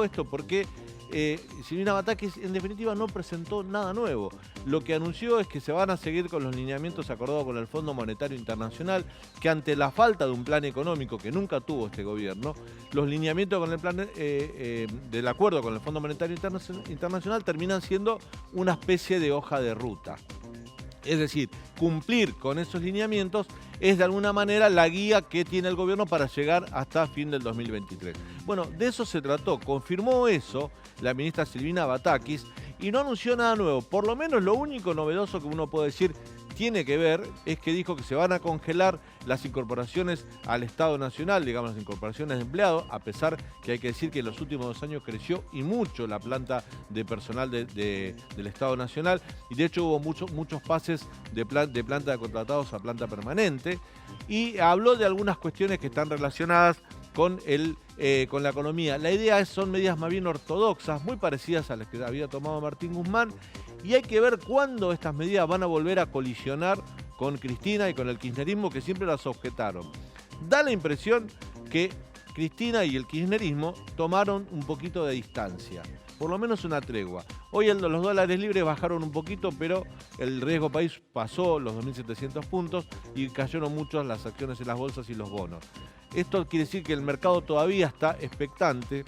Esto porque Silvina Batakis en definitiva no presentó nada nuevo. Lo que anunció es que se van a seguir con los lineamientos acordados con el Fondo Monetario Internacional, que ante la falta de un plan económico que nunca tuvo este gobierno, los lineamientos con el plan del acuerdo con el Fondo Monetario Internacional terminan siendo una especie de hoja de ruta. Es decir, cumplir con esos lineamientos es de alguna manera la guía que tiene el gobierno para llegar hasta fin del 2023. Bueno, de eso se trató. Confirmó eso la ministra Silvina Batakis y no anunció nada nuevo. Por lo menos lo único novedoso que uno puede decir tiene que ver es que dijo que se van a congelar las incorporaciones al Estado Nacional, digamos las incorporaciones de empleados, a pesar que hay que decir que en los últimos 2 años creció y mucho la planta de personal del Estado Nacional y de hecho hubo muchos pases de planta de contratados a planta permanente y habló de algunas cuestiones que están relacionadas con la economía. La idea son medidas más bien ortodoxas, muy parecidas a las que había tomado Martín Guzmán, y hay que ver cuándo estas medidas van a volver a colisionar con Cristina y con el kirchnerismo que siempre las objetaron. Da la impresión que Cristina y el kirchnerismo tomaron un poquito de distancia, por lo menos una tregua. Hoy los dólares libres bajaron un poquito, pero el riesgo país pasó los 2.700 puntos y cayeron mucho las acciones en las bolsas y los bonos. Esto quiere decir que el mercado todavía está expectante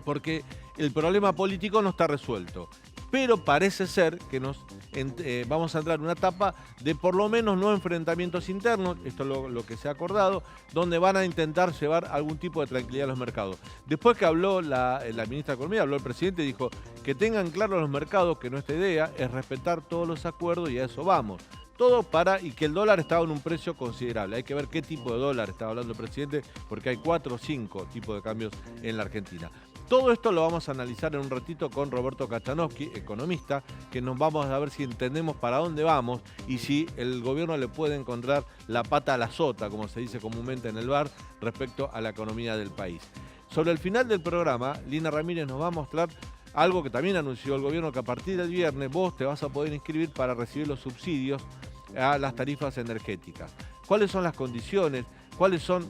porque el problema político no está resuelto. Pero parece ser que vamos a entrar en una etapa de por lo menos no enfrentamientos internos, esto es lo que se ha acordado, donde van a intentar llevar algún tipo de tranquilidad a los mercados. Después que habló la ministra de Economía, habló el presidente y dijo que tengan claro los mercados que nuestra idea es respetar todos los acuerdos y a eso vamos. Todo y que el dólar estaba en un precio considerable. Hay que ver qué tipo de dólar estaba hablando el presidente, porque hay 4 o 5 tipos de cambios en la Argentina. Todo esto lo vamos a analizar en un ratito con Roberto Kachanowski, economista, que nos vamos a ver si entendemos para dónde vamos y si el gobierno le puede encontrar la pata a la sota, como se dice comúnmente en el bar, respecto a la economía del país. Sobre el final del programa, Lina Ramírez nos va a mostrar algo que también anunció el gobierno, que a partir del viernes vos te vas a poder inscribir para recibir los subsidios a las tarifas energéticas. ¿Cuáles son las condiciones? ¿Cuáles son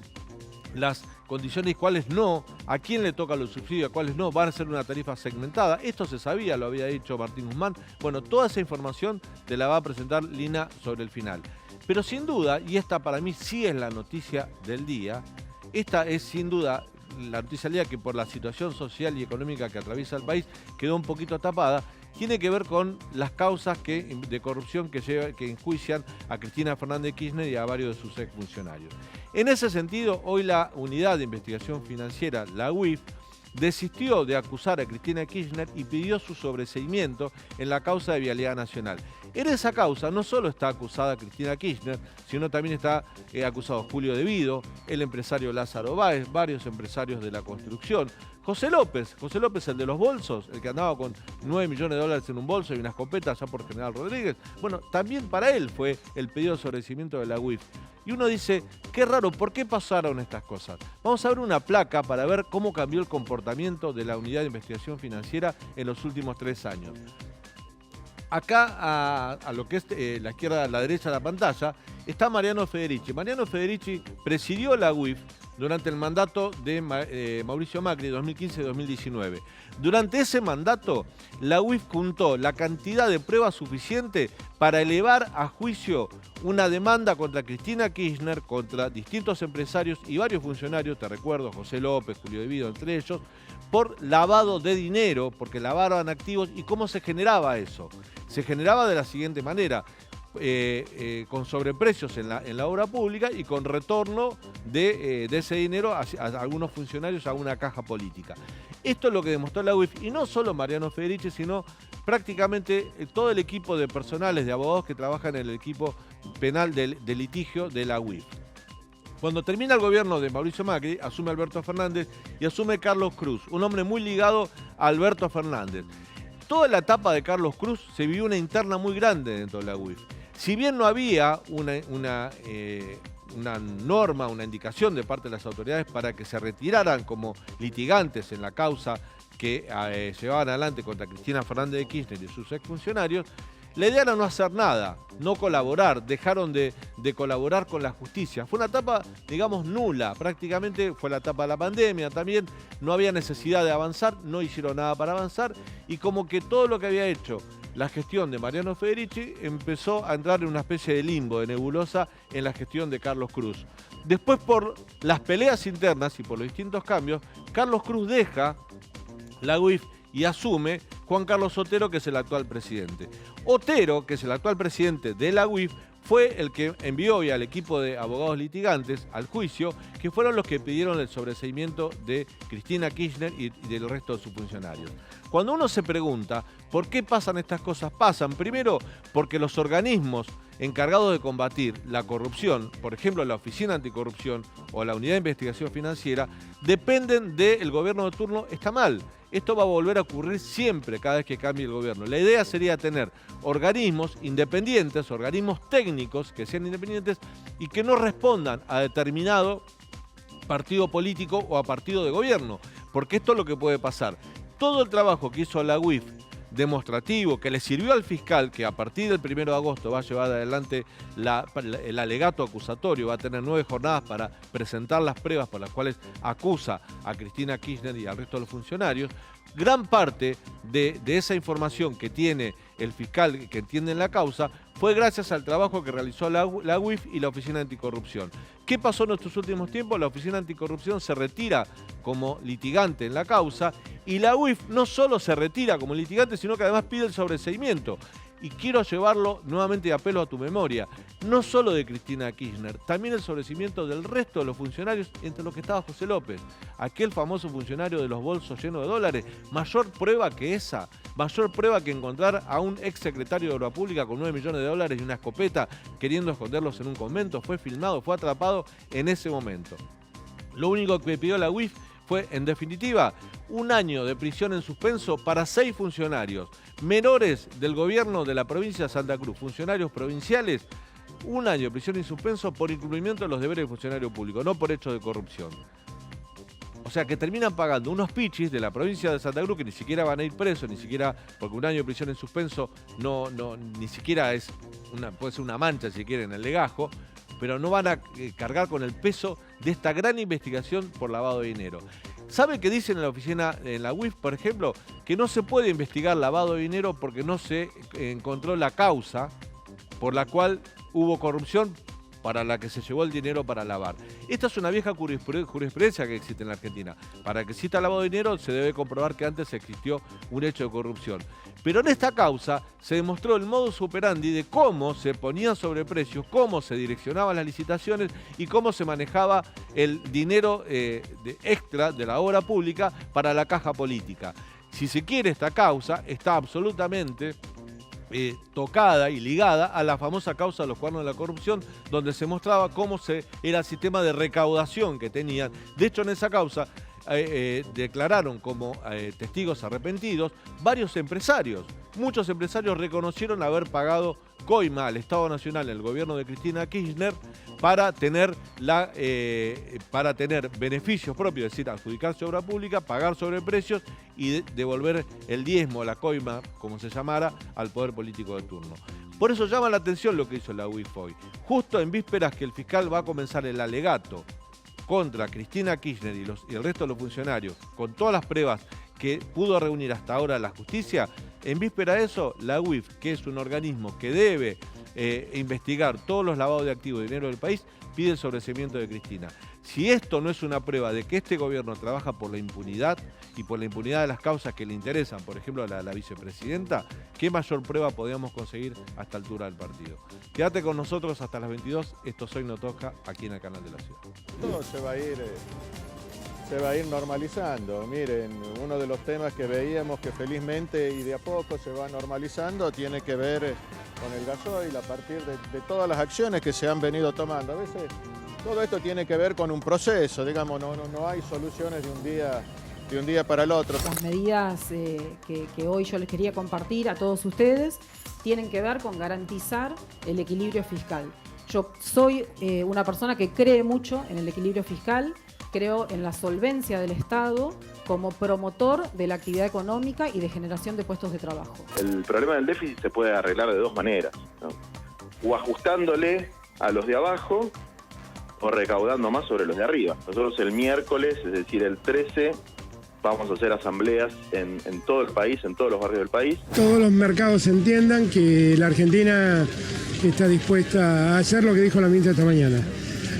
las condiciones y cuáles no? ¿A quién le toca los subsidios? ¿A cuáles no? ¿Van a ser una tarifa segmentada? Esto se sabía, lo había dicho Martín Guzmán. Bueno, toda esa información te la va a presentar Lina sobre el final. Pero sin duda, y esta para mí sí es la noticia del día, esta es sin duda la noticia del día que por la situación social y económica que atraviesa el país quedó un poquito tapada, tiene que ver con las causas de corrupción que enjuician a Cristina Fernández de Kirchner y a varios de sus exfuncionarios. En ese sentido, hoy la Unidad de Investigación Financiera, la UIF, desistió de acusar a Cristina Kirchner y pidió su sobreseimiento en la causa de Vialidad Nacional. En esa causa no solo está acusada Cristina Kirchner, sino también está acusado Julio De Vido, el empresario Lázaro Báez, varios empresarios de la construcción, José López, el de los bolsos, el que andaba con 9 millones de dólares en un bolso y una escopeta allá por General Rodríguez. Bueno, también para él fue el pedido de sobreseimiento de la UIF. Y uno dice, qué raro, ¿por qué pasaron estas cosas? Vamos a ver una placa para ver cómo cambió el comportamiento de la Unidad de Investigación Financiera en los últimos 3 años. Acá, a lo que es la izquierda, a la derecha de la pantalla, está Mariano Federici. Mariano Federici presidió la UIF durante el mandato de Mauricio Macri, 2015-2019. Durante ese mandato, la UIF juntó la cantidad de pruebas suficiente para elevar a juicio una demanda contra Cristina Kirchner, contra distintos empresarios y varios funcionarios, te recuerdo, José López, Julio De Vido, entre ellos, por lavado de dinero, porque lavaban activos. ¿Y cómo se generaba eso? Se generaba de la siguiente manera: con sobreprecios en la obra pública y con retorno de ese dinero a algunos funcionarios a una caja política. Esto es lo que demostró la UIF, y no solo Mariano Federici, sino prácticamente todo el equipo de personales, de abogados que trabajan en el equipo penal de litigio de la UIF. Cuando termina el gobierno de Mauricio Macri, asume Alberto Fernández y asume Carlos Cruz, un hombre muy ligado a Alberto Fernández. Toda la etapa de Carlos Cruz se vivió una interna muy grande dentro de la UIF. Si bien no había una norma, una indicación de parte de las autoridades para que se retiraran como litigantes en la causa que llevaban adelante contra Cristina Fernández de Kirchner y sus exfuncionarios, La idea era no hacer nada, no colaborar, dejaron de colaborar con la justicia. Fue una etapa, digamos, nula, prácticamente fue la etapa de la pandemia también, no había necesidad de avanzar, no hicieron nada para avanzar y como que todo lo que había hecho la gestión de Mariano Federici empezó a entrar en una especie de limbo, de nebulosa en la gestión de Carlos Cruz. Después, por las peleas internas y por los distintos cambios, Carlos Cruz deja la UIF y asume Juan Carlos Otero, que es el actual presidente. Otero, que es el actual presidente de la UIF, fue el que envió al equipo de abogados litigantes al juicio, que fueron los que pidieron el sobreseimiento de Cristina Kirchner y del resto de sus funcionarios. Cuando uno se pregunta por qué pasan estas cosas, pasan primero porque los organismos encargados de combatir la corrupción, por ejemplo la Oficina Anticorrupción o la Unidad de Investigación Financiera, dependen del gobierno de turno, está mal. Esto va a volver a ocurrir siempre, cada vez que cambie el gobierno. La idea sería tener organismos independientes, organismos técnicos que sean independientes y que no respondan a determinado partido político o a partido de gobierno, porque esto es lo que puede pasar. Todo el trabajo que hizo la UIF demostrativo, que le sirvió al fiscal, que a partir del 1 de agosto va a llevar adelante el alegato acusatorio, va a tener 9 jornadas para presentar las pruebas por las cuales acusa a Cristina Kirchner y al resto de los funcionarios. Gran parte de esa información que tiene el fiscal que entiende en la causa fue gracias al trabajo que realizó la UIF y la Oficina Anticorrupción. ¿Qué pasó en estos últimos tiempos? La Oficina Anticorrupción se retira como litigante en la causa y la UIF no solo se retira como litigante, sino que además pide el sobreseimiento. Y quiero llevarlo nuevamente a apelo a tu memoria, no solo de Cristina Kirchner, también el sobreseimiento del resto de los funcionarios, entre los que estaba José López, aquel famoso funcionario de los bolsos llenos de dólares. Mayor prueba que esa, mayor prueba que encontrar a un ex secretario de Obra Pública con 9 millones de dólares y una escopeta queriendo esconderlos en un convento, fue filmado, fue atrapado en ese momento. Lo único que pidió la UIF fue, en definitiva, 1 año de prisión en suspenso para 6 funcionarios menores del gobierno de la provincia de Santa Cruz, funcionarios provinciales, 1 año de prisión en suspenso por incumplimiento de los deberes de funcionario público, no por hechos de corrupción. O sea que terminan pagando unos pichis de la provincia de Santa Cruz que ni siquiera van a ir presos, ni siquiera, porque 1 año de prisión en suspenso ni siquiera puede ser una mancha si quieren en el legajo, pero no van a cargar con el peso de esta gran investigación por lavado de dinero. ¿Sabe qué dicen en la oficina, en la UIF, por ejemplo? Que no se puede investigar lavado de dinero porque no se encontró la causa por la cual hubo corrupción para la que se llevó el dinero para lavar. Esta es una vieja jurisprudencia que existe en la Argentina. Para que exista lavado de dinero se debe comprobar que antes existió un hecho de corrupción. Pero en esta causa se demostró el modus operandi de cómo se ponían sobreprecios, cómo se direccionaban las licitaciones y cómo se manejaba el dinero extra de la obra pública para la caja política. Si se quiere, esta causa está absolutamente tocada y ligada a la famosa causa de los cuernos de la corrupción, donde se mostraba cómo era el sistema de recaudación que tenían. De hecho, en esa causa declararon como testigos arrepentidos varios empresarios. Muchos empresarios reconocieron haber pagado coima al Estado Nacional, el gobierno de Cristina Kirchner, para tener beneficios propios, es decir, adjudicarse obra pública, pagar sobreprecios y devolver el diezmo, la coima, como se llamara, al poder político de turno. Por eso llama la atención lo que hizo la UIF hoy. Justo en vísperas que el fiscal va a comenzar el alegato contra Cristina Kirchner y el resto de los funcionarios, con todas las pruebas que pudo reunir hasta ahora la justicia, en víspera de eso, la UIF, que es un organismo que debe investigar todos los lavados de activos de dinero del país, pide el sobreseimiento de Cristina. Si esto no es una prueba de que este gobierno trabaja por la impunidad y por la impunidad de las causas que le interesan, por ejemplo a la vicepresidenta, ¿qué mayor prueba podríamos conseguir a esta altura del partido? Quédate con nosotros hasta las 22, esto Hoy No Toca, aquí en el canal de la ciudad. Todo se va a ir normalizando. Miren, uno de los temas que veíamos que felizmente y de a poco se va normalizando tiene que ver con el gasoil a partir de todas las acciones que se han venido tomando. A veces todo esto tiene que ver con un proceso, digamos, no hay soluciones de un día para el otro. Las medidas que hoy yo les quería compartir a todos ustedes tienen que ver con garantizar el equilibrio fiscal. Yo soy una persona que cree mucho en el equilibrio fiscal. creo en la solvencia del Estado como promotor de la actividad económica y de generación de puestos de trabajo. El problema del déficit se puede arreglar de dos maneras, ¿no? O ajustándole a los de abajo o recaudando más sobre los de arriba. Nosotros el miércoles, es decir, el 13, vamos a hacer asambleas en todo el país, en todos los barrios del país. Todos los mercados entiendan que la Argentina está dispuesta a hacer lo que dijo la ministra esta mañana,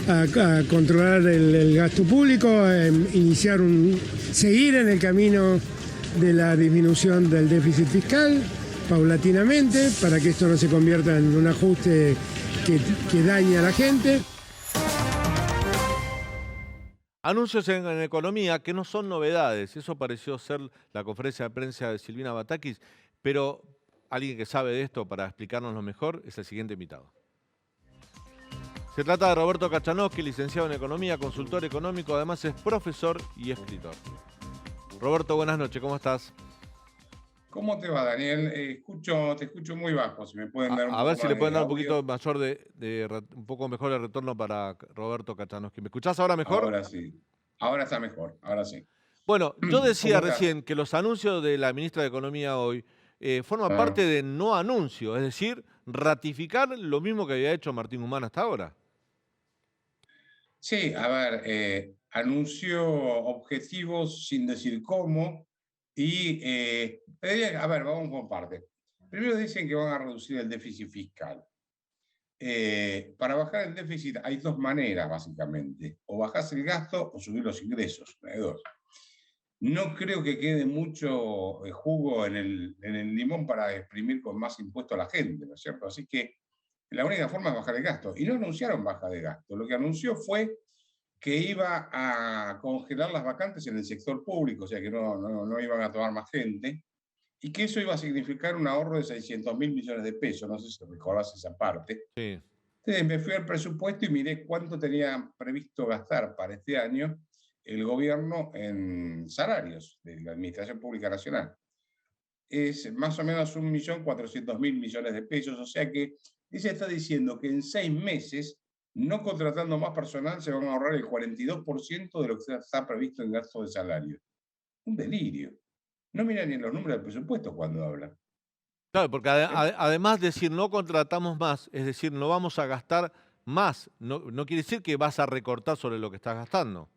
a controlar el gasto público, a seguir en el camino de la disminución del déficit fiscal paulatinamente, para que esto no se convierta en un ajuste que dañe a la gente. Anuncios en economía que no son novedades. Eso pareció ser la conferencia de prensa de Silvina Batakis, pero alguien que sabe de esto para explicárnoslo mejor es el siguiente invitado. Se trata de Roberto Kachanowski, licenciado en Economía, consultor económico, además es profesor y escritor. Roberto, buenas noches, ¿cómo estás? ¿Cómo te va, Daniel? Te escucho muy bajo, si me pueden dar un A poco ver si más le de pueden dar un audio. poquito mayor un poco mejor el retorno para Roberto Kachanowski. ¿Me escuchás ahora mejor? Ahora sí. Ahora está mejor, ahora sí. Bueno, yo decía ¿Cómo estás? recién que los anuncios de la ministra de Economía hoy forman parte de no anuncio, es decir, ratificar lo mismo que había hecho Martín Guzmán hasta ahora. Sí, a ver, anunció objetivos sin decir cómo y, a ver, vamos por parte. Primero dicen que van a reducir el déficit fiscal. Para bajar el déficit hay dos maneras, básicamente. O bajás el gasto o subir los ingresos. Hay dos. No creo que quede mucho jugo en el limón para exprimir con más impuesto a la gente, ¿no es cierto? Así que la única forma es bajar el gasto. Y no anunciaron baja de gasto. Lo que anunció fue que iba a congelar las vacantes en el sector público, o sea que no iban a tomar más gente, y que eso iba a significar un ahorro de 600.000 millones de pesos. No sé si recordás esa parte. Sí. Entonces me fui al presupuesto y miré cuánto tenía previsto gastar para este año el gobierno en salarios de la Administración Pública Nacional. Es más o menos 1.400.000 millones de pesos, o sea que ella está diciendo que en 6 meses, no contratando más personal, se van a ahorrar el 42% de lo que está previsto en gasto de salario. Un delirio. No miran ni los números del presupuesto cuando hablan. Claro, porque además de decir no contratamos más, es decir, no vamos a gastar más, no quiere decir que vas a recortar sobre lo que estás gastando.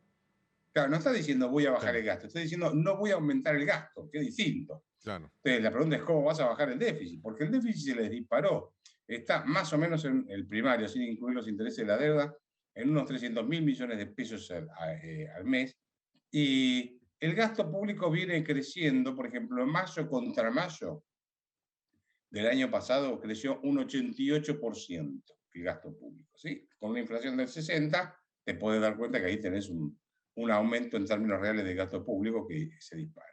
Claro, no está diciendo voy a bajar el gasto, está diciendo no voy a aumentar el gasto, que es distinto. Claro. Entonces la pregunta es cómo vas a bajar el déficit, porque el déficit se les disparó. Está más o menos en el primario, sin incluir los intereses de la deuda, en unos 300.000 millones de pesos al mes. Y el gasto público viene creciendo, por ejemplo, en mayo contra mayo del año pasado creció un 88% el gasto público. ¿Sí? Con una inflación del 60%, te puedes dar cuenta que ahí tenés un aumento en términos reales del gasto público que se dispara.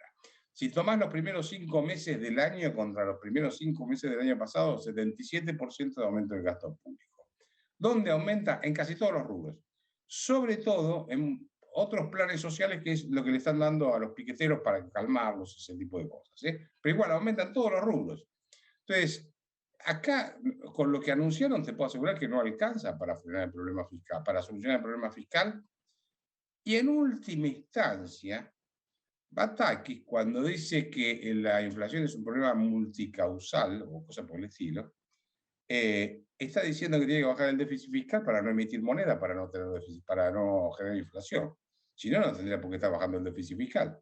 Si tomás los primeros 5 meses del año contra los primeros 5 meses del año pasado, 77% de aumento del gasto público. ¿Dónde aumenta? En casi todos los rubros. Sobre todo en otros planes sociales, que es lo que le están dando a los piqueteros para calmarlos, ese tipo de cosas. Pero igual aumentan todos los rubros. Entonces, acá, con lo que anunciaron, te puedo asegurar que no alcanza para frenar el problema fiscal, para solucionar el problema fiscal. Y en última instancia, Batakis, cuando dice que la inflación es un problema multicausal, o cosa por el estilo, está diciendo que tiene que bajar el déficit fiscal para no emitir moneda, para no tener déficit, para no generar inflación. Si no, no tendría por qué estar bajando el déficit fiscal,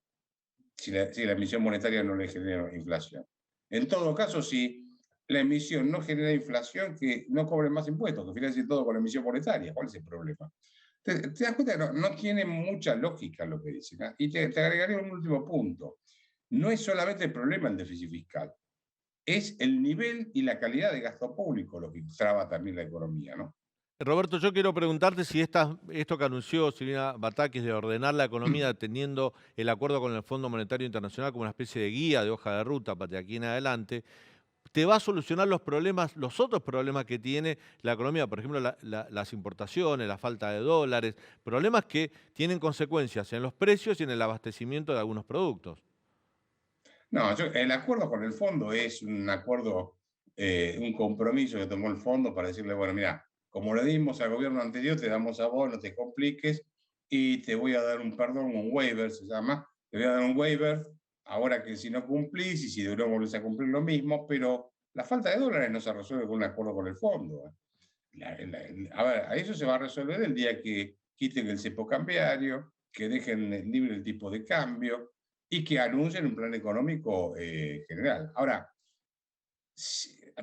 si la emisión monetaria no le genera inflación. En todo caso, si la emisión no genera inflación, que no cobren más impuestos, que financien todo con la emisión monetaria. ¿Cuál es el problema? ¿Te das cuenta que no tiene mucha lógica lo que dicen? ¿Eh? Y te agregaría un último punto. No es solamente el problema el déficit fiscal, es el nivel y la calidad de gasto público lo que traba también la economía, ¿no? Roberto, yo quiero preguntarte si esto que anunció Silvina Batakis de ordenar la economía teniendo el acuerdo con el Fondo Monetario Internacional como una especie de guía, de hoja de ruta para de aquí en adelante, ¿te va a solucionar los otros problemas que tiene la economía? Por ejemplo, las importaciones, la falta de dólares, problemas que tienen consecuencias en los precios y en el abastecimiento de algunos productos. No, el acuerdo con el fondo es un acuerdo, un compromiso que tomó el fondo para decirle, bueno, mira, como le dimos al gobierno anterior, te damos a vos, no te compliques, y te voy a dar un perdón, un waiver se llama, te voy a dar un waiver ahora que si no cumplís y si de nuevo volvés a cumplir lo mismo, pero la falta de dólares no se resuelve con un acuerdo con el fondo. A ver, a eso se va a resolver el día que quiten el cepo cambiario, que dejen libre el tipo de cambio y que anuncien un plan económico general. Ahora,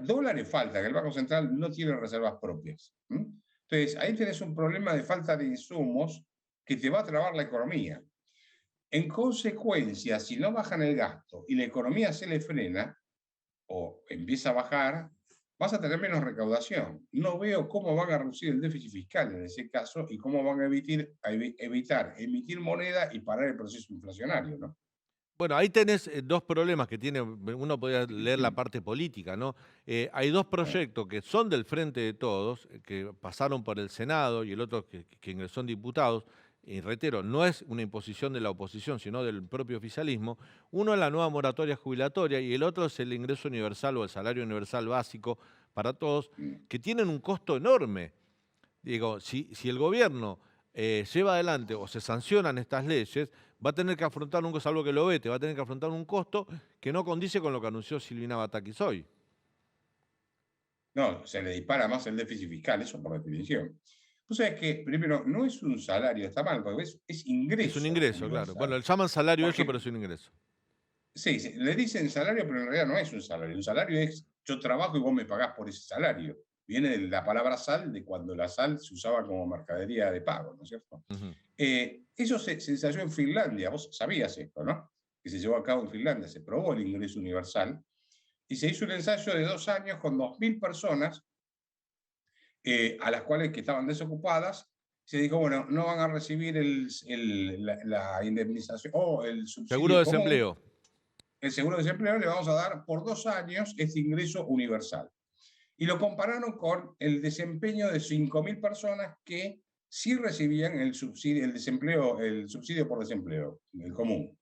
dólares falta, que el Banco Central no tiene reservas propias. Entonces, ahí tenés un problema de falta de insumos que te va a trabar la economía. En consecuencia, si no bajan el gasto y la economía se le frena o empieza a bajar, vas a tener menos recaudación. No veo cómo van a reducir el déficit fiscal en ese caso y cómo van a evitar emitir moneda y parar el proceso inflacionario, ¿no? Bueno, ahí tenés dos problemas que tiene, uno podría leer la parte política, ¿no? Hay dos proyectos que son del Frente de Todos, que pasaron por el Senado y el otro que ingresó en diputados, y reitero, no es una imposición de la oposición, sino del propio oficialismo. Uno es la nueva moratoria jubilatoria y el otro es el ingreso universal o el salario universal básico para todos, que tienen un costo enorme. Digo, si el gobierno lleva adelante o se sancionan estas leyes, va a tener que afrontar un, salvo que lo vete, va a tener que afrontar un costo que no condice con lo que anunció Silvina Batakis hoy. No, se le dispara más el déficit fiscal, eso por definición. Tú sabes que, primero, no es un salario, está mal, porque es ingreso. Es un ingreso, claro. Bueno, le llaman salario porque, eso, pero es un ingreso. Sí, le dicen salario, pero en realidad no es un salario. Un salario es yo trabajo y vos me pagás por ese salario. Viene de la palabra sal, de cuando la sal se usaba como mercadería de pago, ¿no es cierto? Eso se ensayó en Finlandia, vos sabías esto, ¿no? Que se llevó a cabo en Finlandia, se probó el ingreso universal y se hizo un ensayo de 2 años con 2.000 personas a las cuales que estaban desocupadas. Se dijo, bueno, no van a recibir la indemnización o el subsidio seguro de común. Desempleo. El seguro de desempleo le vamos a dar por 2 años este ingreso universal. Y lo compararon con el desempeño de 5.000 personas que sí recibían el subsidio, el subsidio por desempleo, el común.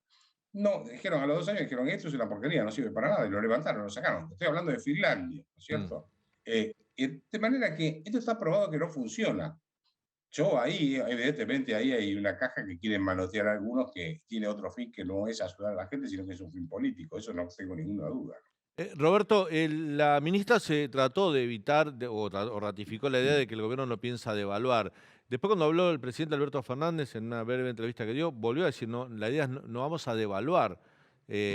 No, dijeron a los 2 años, dijeron, esto es una porquería, no sirve para nada, y lo levantaron, lo sacaron. Estoy hablando de Finlandia, ¿no es cierto? De manera que esto está probado que no funciona. Yo ahí, evidentemente, ahí hay una caja que quieren manotear a algunos que tiene otro fin que no es ayudar a la gente, sino que es un fin político. Eso no tengo ninguna duda. Roberto, la ministra se trató de evitar o ratificó la idea de que el gobierno no piensa devaluar. Después, cuando habló el presidente Alberto Fernández en una breve entrevista que dio, volvió a decir, no, la idea es no vamos a devaluar,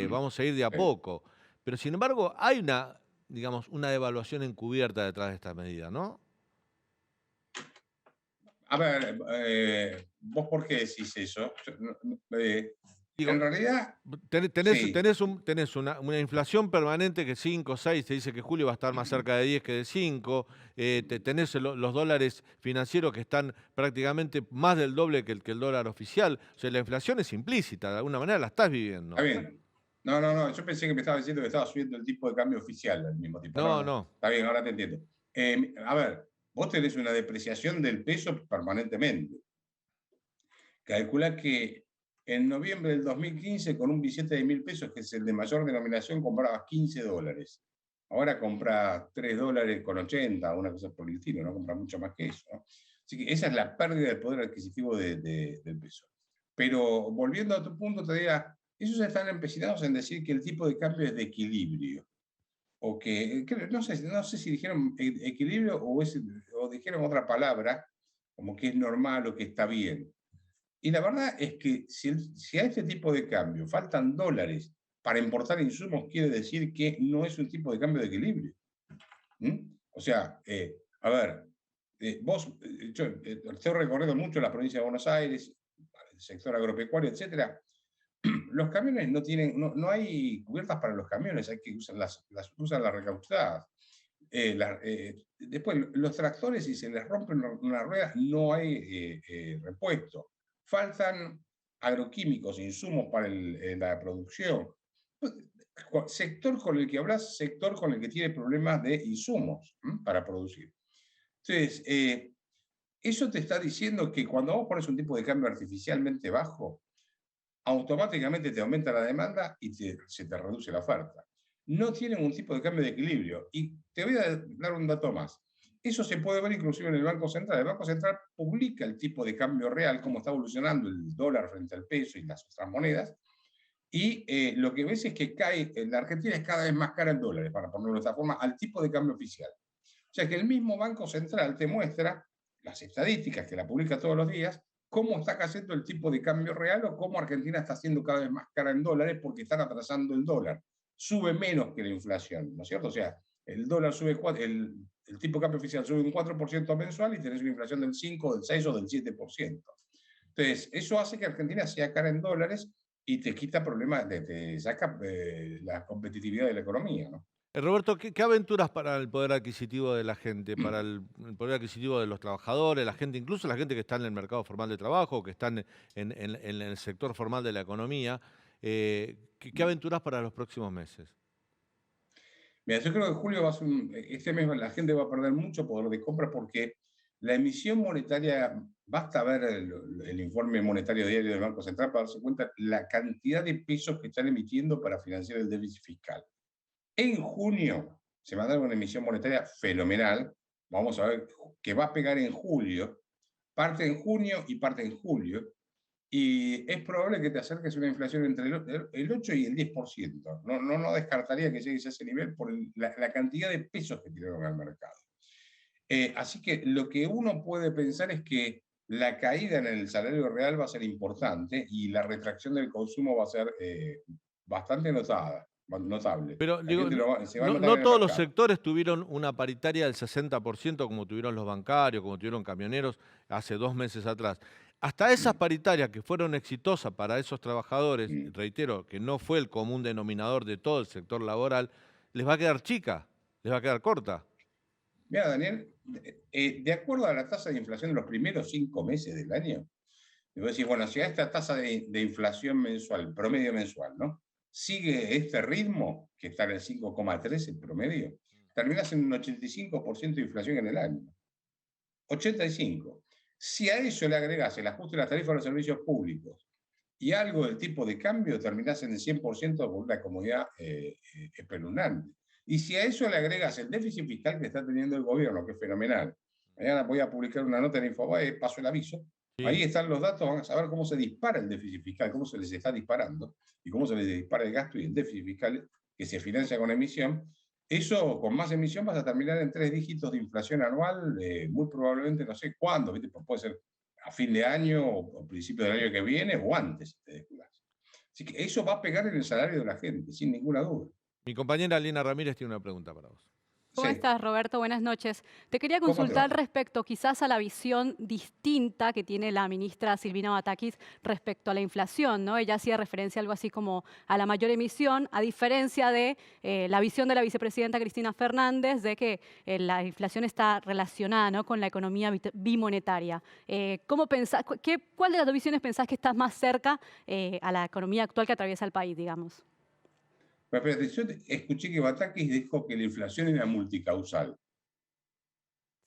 vamos a ir de a poco. Pero, sin embargo, hay una devaluación encubierta detrás de esta medida, ¿no? A ver, ¿vos por qué decís eso? Digo, en realidad... tenés una inflación permanente que 5, 6, te dice que julio va a estar más cerca de 10 que de 5, tenés los dólares financieros que están prácticamente más del doble que el dólar oficial. O sea, la inflación es implícita, de alguna manera la estás viviendo. Está bien. No, yo pensé que me estaba diciendo que estaba subiendo el tipo de cambio oficial al mismo tiempo. No. Está bien, ahora te entiendo. A ver, vos tenés una depreciación del peso permanentemente. Calcula que en noviembre del 2015, con un billete de 1.000 pesos, que es el de mayor denominación, comprabas $15. Ahora compras $3.80, una cosa por el estilo, no compras mucho más que eso, ¿no? Así que esa es la pérdida del poder adquisitivo del peso. Pero volviendo a tu punto, te diría, ellos están empecinados en decir que el tipo de cambio es de equilibrio. O que no sé si dijeron equilibrio o dijeron otra palabra, como que es normal o que está bien. Y la verdad es que si a este tipo de cambio faltan dólares para importar insumos, quiere decir que no es un tipo de cambio de equilibrio. O sea, a ver, yo estoy recorriendo mucho la provincia de Buenos Aires, el sector agropecuario, etcétera. Los camiones no hay cubiertas para los camiones, hay que usar las recauchadas. Después, los tractores, si se les rompe una rueda, no hay repuesto. Faltan agroquímicos, insumos para la producción. Sector con el que hablas, sector con el que tiene problemas de insumos para producir. Entonces, eso te está diciendo que cuando vos pones un tipo de cambio artificialmente bajo, automáticamente te aumenta la demanda y se te reduce la oferta. No tienen un tipo de cambio de equilibrio. Y te voy a dar un dato más. Eso se puede ver inclusive en el Banco Central. El Banco Central publica el tipo de cambio real, cómo está evolucionando el dólar frente al peso y las otras monedas, y lo que ves es que cae, en la Argentina es cada vez más cara en dólares, para ponerlo de esta forma, al tipo de cambio oficial. O sea que el mismo Banco Central te muestra las estadísticas que la publica todos los días, cómo está cayendo el tipo de cambio real o cómo Argentina está siendo cada vez más cara en dólares porque están atrasando el dólar. Sube menos que la inflación, ¿no es cierto? O sea, el dólar sube, el tipo de cambio oficial sube un 4% mensual y tenés una inflación del 5, del 6 o del 7%. Entonces, eso hace que Argentina sea cara en dólares y te quita problemas, te saca la competitividad de la economía, ¿no? Roberto, ¿qué aventuras para el poder adquisitivo de la gente, para el poder adquisitivo de los trabajadores, la gente, incluso la gente que está en el mercado formal de trabajo, que están en el sector formal de la economía? ¿Qué aventuras para los próximos meses? Mira, yo creo que julio va a ser este mes la gente va a perder mucho poder de compra porque la emisión monetaria, basta ver el informe monetario diario del Banco Central para darse cuenta la cantidad de pesos que están emitiendo para financiar el déficit fiscal. En junio se va a dar una emisión monetaria fenomenal. Vamos a ver que va a pegar en julio, parte en junio y parte en julio. Y es probable que te acerques a una inflación entre el 8 y el 10%. No descartaría que llegues a ese nivel por la cantidad de pesos que tiraron al mercado. Así que lo que uno puede pensar es que la caída en el salario real va a ser importante y la retracción del consumo va a ser bastante notable. Pero La digo, gente se va a no, notar no en el todos los mercado. sectores tuvieron una paritaria del 60% como tuvieron los bancarios, como tuvieron camioneros hace 2 meses atrás. Hasta esas Mm, paritarias que fueron exitosas para esos trabajadores, mm. reitero, que no fue el común denominador de todo el sector laboral, les va a quedar chica, les va a quedar corta. Mira, Daniel, de acuerdo a la tasa de inflación de los primeros 5 meses del año, y vos decís, bueno, si a esta tasa de inflación mensual, promedio mensual, ¿no? Sigue este ritmo, que está en el 5,3 el promedio, terminás en un 85% de inflación en el año. 85. Si a eso le agregás el ajuste de las tarifas de los servicios públicos y algo del tipo de cambio, terminás en el 100% con una comodidad espeluznante. Y si a eso le agregas el déficit fiscal que está teniendo el gobierno, que es fenomenal, mañana voy a publicar una nota en Infobae, paso el aviso, Sí. ahí están los datos, van a saber cómo se dispara el déficit fiscal, cómo se les está disparando y cómo se les dispara el gasto y el déficit fiscal que se financia con emisión. Eso, con más emisión, vas a terminar en 3 dígitos de inflación anual, muy probablemente, no sé cuándo, ¿viste? Puede ser a fin de año o principio del año que viene o antes, si te descuidas. Así que eso va a pegar en el salario de la gente, sin ninguna duda. Mi compañera Lina Ramírez tiene una pregunta para vos. ¿Cómo Sí, estás, Roberto? Buenas noches. Te quería ¿cómo te va? consultar respecto quizás a la visión distinta que tiene la ministra Silvina Batakis respecto a la inflación, ¿no? Ella hacía referencia a algo así como a la mayor emisión, a diferencia de la visión de la vicepresidenta Cristina Fernández de que la inflación está relacionada, ¿no?, con la economía bimonetaria. ¿Cómo pensás, cuál de las dos visiones pensás que estás más cerca a la economía actual que atraviesa el país, digamos? Pero espérate, yo escuché que Batakis dijo que la inflación era multicausal.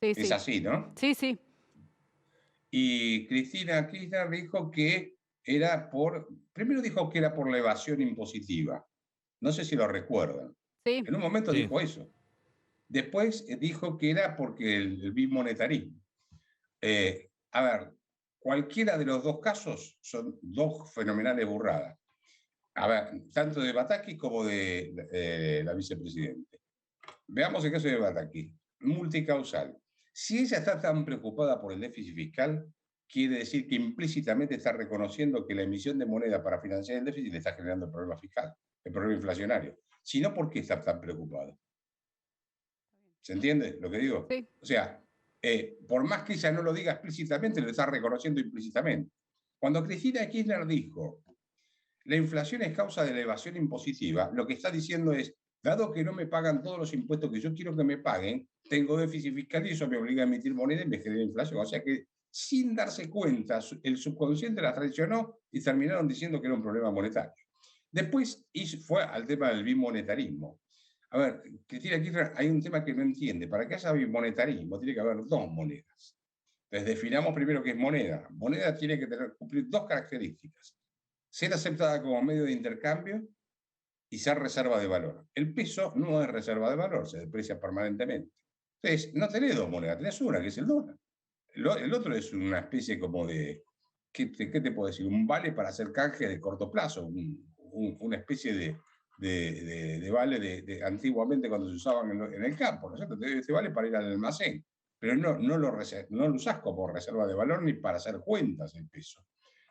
Sí, Es sí. así, ¿no? Sí, sí. Y Cristina Kirchner dijo que era primero dijo que era por la evasión impositiva. No sé si lo recuerdan. Sí. En un momento Sí. dijo eso. Después dijo que era porque el bimonetarismo. A ver, cualquiera de los dos casos son dos fenomenales burradas. A ver, tanto de Bataki como de la vicepresidente. Veamos el caso de Bataki. Multicausal. Si ella está tan preocupada por el déficit fiscal, quiere decir que implícitamente está reconociendo que la emisión de moneda para financiar el déficit le está generando el problema fiscal, el problema inflacionario. Si no, ¿por qué está tan preocupada? ¿Se entiende lo que digo? Sí. O sea, por más que ella no lo diga explícitamente, lo está reconociendo implícitamente. Cuando Cristina Kirchner dijo, la inflación es causa de la evasión impositiva, lo que está diciendo es, dado que no me pagan todos los impuestos que yo quiero que me paguen, tengo déficit fiscal y eso me obliga a emitir moneda y me genera inflación. O sea que, sin darse cuenta, el subconsciente la traicionó y terminaron diciendo que era un problema monetario. Después fue al tema del bimonetarismo. A ver, Cristina Kirchner, hay un tema que no entiende. Para que haya bimonetarismo, tiene que haber dos monedas. Entonces, definamos primero qué es moneda. Moneda tiene que cumplir dos características. Ser aceptada como medio de intercambio y ser reserva de valor. El peso no es reserva de valor, se deprecia permanentemente. Entonces, no tenés dos monedas, tenés una, que es el dólar. El otro es una especie como de, ¿qué te puedo decir? Un vale para hacer canje de corto plazo, una especie de vale antiguamente cuando se usaban en el campo, ¿no es cierto? Este vale para ir al almacén, pero no lo usás como reserva de valor ni para hacer cuentas el peso.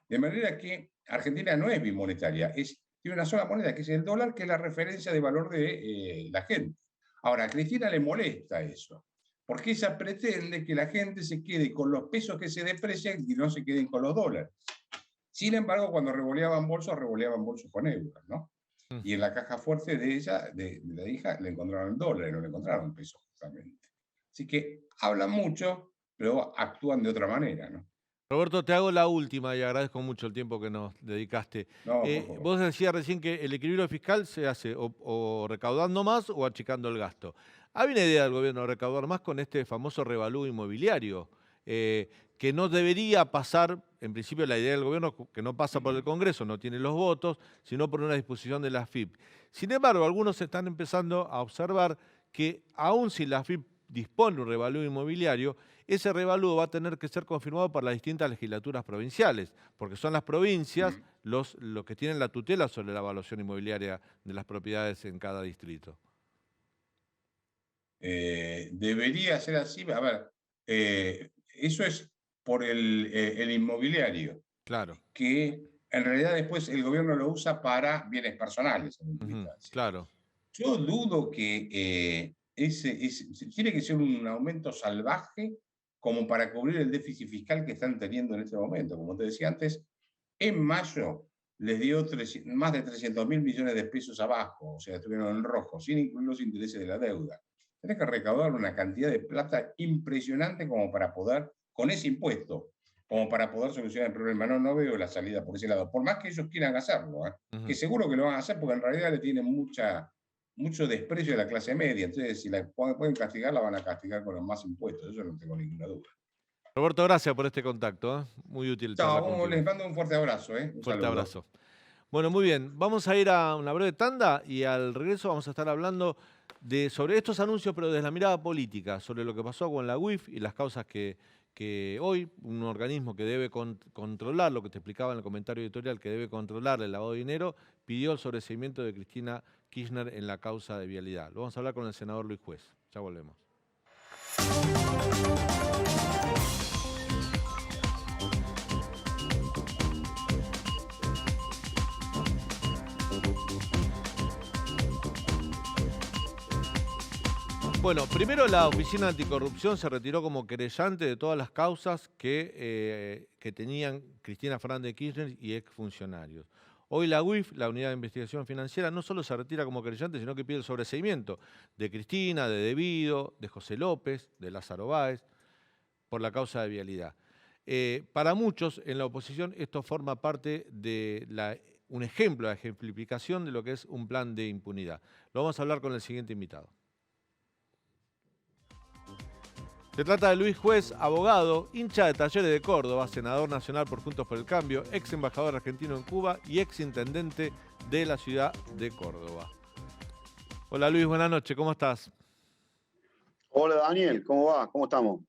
De manera que Argentina no es bimonetaria, tiene una sola moneda, que es el dólar, que es la referencia de valor de la gente. Ahora, a Cristina le molesta eso, porque ella pretende que la gente se quede con los pesos que se deprecian y no se queden con los dólares. Sin embargo, cuando revoleaban bolsos con euros, ¿no? Y en la caja fuerte de ella, de la hija, le encontraron dólares, no le encontraron pesos justamente. Así que hablan mucho, pero actúan de otra manera, ¿no? Roberto, te hago la última y agradezco mucho el tiempo que nos dedicaste. No, por favor. Vos decías recién que el equilibrio fiscal se hace o recaudando más o achicando el gasto. Hay una idea del gobierno de recaudar más con este famoso revalúo inmobiliario, que no debería pasar, en principio la idea del gobierno que no pasa por el Congreso, no tiene los votos, sino por una disposición de la AFIP. Sin embargo, algunos están empezando a observar que aun si la AFIP dispone un revalúo inmobiliario, ese revalúo va a tener que ser confirmado por las distintas legislaturas provinciales, porque son las provincias los que tienen la tutela sobre la evaluación inmobiliaria de las propiedades en cada distrito. Debería ser así. A ver, eso es por el inmobiliario. Claro. Que en realidad después el gobierno lo usa para bienes personales. Claro. Yo dudo que tiene que ser un aumento salvaje como para cubrir el déficit fiscal que están teniendo en este momento. Como te decía antes, en mayo les dio más de 300.000 millones de pesos abajo, o sea, estuvieron en rojo, sin incluir los intereses de la deuda. Tenés que recaudar una cantidad de plata impresionante como para poder, con ese impuesto, como para poder solucionar el problema. No veo la salida por ese lado, por más que ellos quieran hacerlo, que seguro que lo van a hacer porque en realidad le tienen mucho desprecio de la clase media. Entonces, si la pueden castigar, la van a castigar con los más impuestos. Eso no tengo ninguna duda. Roberto, gracias por este contacto. Muy útil. Chao, les mando un fuerte abrazo. Un fuerte saludo. Abrazo. Bueno, muy bien. Vamos a ir a una breve tanda y al regreso vamos a estar hablando sobre estos anuncios, pero desde la mirada política, sobre lo que pasó con la UIF y las causas que hoy un organismo que debe controlar, lo que te explicaba en el comentario editorial, que debe controlar el lavado de dinero, pidió el sobreseimiento de Cristina Kirchner en la causa de vialidad. Lo vamos a hablar con el senador Luis Juez. Ya volvemos. Bueno, primero la Oficina Anticorrupción se retiró como querellante de todas las causas que tenían Cristina Fernández de Kirchner y exfuncionarios. Hoy la UIF, la Unidad de Investigación Financiera, no solo se retira como querellante, sino que pide el sobreseimiento de Cristina, de Devido, de José López, de Lázaro Báez, por la causa de vialidad. Para muchos en la oposición esto forma parte de un ejemplo, de ejemplificación de lo que es un plan de impunidad. Lo vamos a hablar con el siguiente invitado. Se trata de Luis Juez, abogado, hincha de Talleres de Córdoba, senador nacional por Juntos por el Cambio, ex embajador argentino en Cuba y ex intendente de la ciudad de Córdoba. Hola Luis, buenas noches, ¿cómo estás? Hola Daniel, ¿cómo va? ¿Cómo estamos?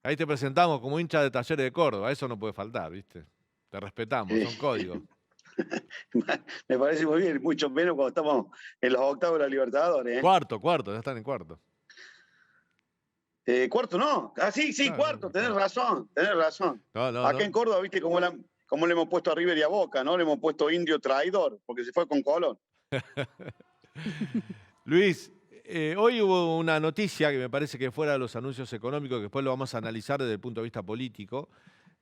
Ahí te presentamos como hincha de Talleres de Córdoba, eso no puede faltar, ¿viste? Te respetamos, son códigos. Me parece muy bien, mucho menos cuando estamos en los octavos de la Libertadores. Cuarto, ya están en cuarto. Cuarto no, sí, claro, cuarto, tenés razón. Acá en Córdoba, viste cómo le hemos puesto a River y a Boca, ¿no? Le hemos puesto indio traidor, porque se fue con Colón. Luis, hoy hubo una noticia que me parece que fuera de los anuncios económicos, que después lo vamos a analizar desde el punto de vista político.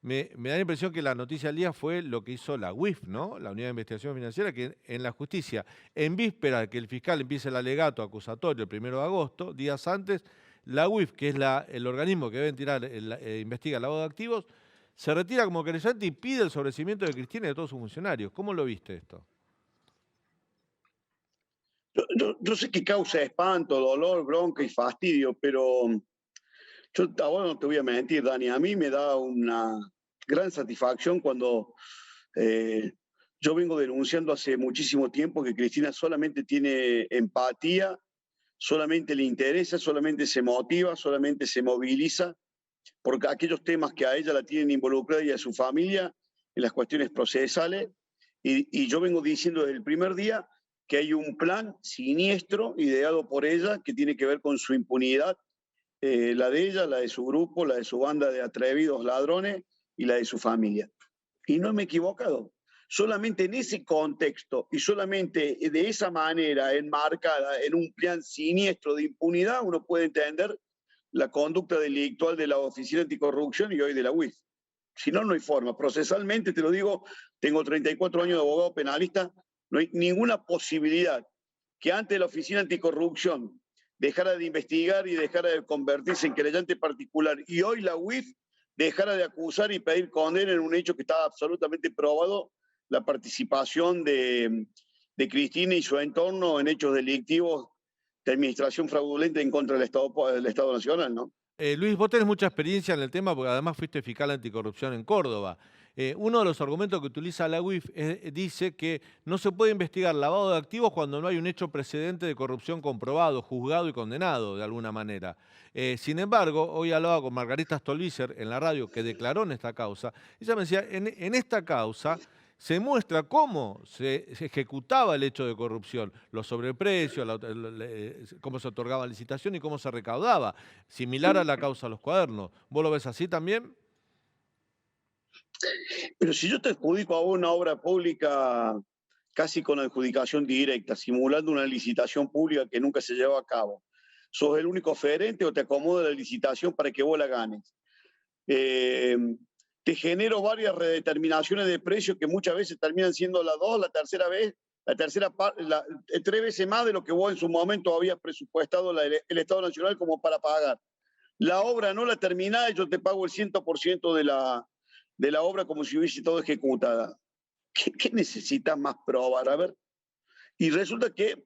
Me da la impresión que la noticia del día fue lo que hizo la UIF, ¿no? La Unidad de Investigación Financiera, que en la justicia, en víspera de que el fiscal empiece el alegato acusatorio el 1 de agosto, días antes, la UIF, que es el organismo que debe investiga el lavado de activos, se retira como querellante y pide el sobreseimiento de Cristina y de todos sus funcionarios. ¿Cómo lo viste esto? Yo sé que causa espanto, dolor, bronca y fastidio, pero yo ahora no te voy a mentir, Dani, a mí me da una gran satisfacción cuando yo vengo denunciando hace muchísimo tiempo que Cristina solamente tiene empatía, solamente le interesa, solamente se motiva, solamente se moviliza por aquellos temas que a ella la tienen involucrada y a su familia en las cuestiones procesales. Y yo vengo diciendo desde el primer día que hay un plan siniestro ideado por ella que tiene que ver con su impunidad, la de ella, la de su grupo, la de su banda de atrevidos ladrones y la de su familia. Y no me he equivocado. Solamente en ese contexto y solamente de esa manera enmarcada en un plan siniestro de impunidad, uno puede entender la conducta delictual de la Oficina Anticorrupción y hoy de la UIF. Si no, no hay forma. Procesalmente, te lo digo, tengo 34 años de abogado penalista, no hay ninguna posibilidad que antes la Oficina Anticorrupción dejara de investigar y dejara de convertirse en querellante particular y hoy la UIF dejara de acusar y pedir condena en un hecho que estaba absolutamente probado, la participación de Cristina y su entorno en hechos delictivos de administración fraudulenta en contra del Estado Nacional, ¿no? Luis, vos tenés mucha experiencia en el tema porque además fuiste fiscal anticorrupción en Córdoba. Uno de los argumentos que utiliza la UIF dice que no se puede investigar lavado de activos cuando no hay un hecho precedente de corrupción comprobado, juzgado y condenado de alguna manera. Sin embargo, hoy hablaba con Margarita Stolbizer en la radio que declaró en esta causa. Ella me decía, en esta causa se muestra cómo se ejecutaba el hecho de corrupción, los sobreprecios, cómo se otorgaba licitación y cómo se recaudaba, similar a la causa de los cuadernos. ¿Vos lo ves así también? Pero si yo te adjudico a una obra pública casi con adjudicación directa, simulando una licitación pública que nunca se llevó a cabo, ¿sos el único oferente o te acomoda la licitación para que vos la ganes? Te genero varias redeterminaciones de precios que muchas veces terminan siendo la 2, la tercera vez, tres veces más de lo que vos en su momento habías presupuestado el Estado Nacional como para pagar. La obra no la terminás y yo te pago el 100% de la obra como si hubiese estado ejecutada. ¿Qué necesitas más probar? A ver. Y resulta que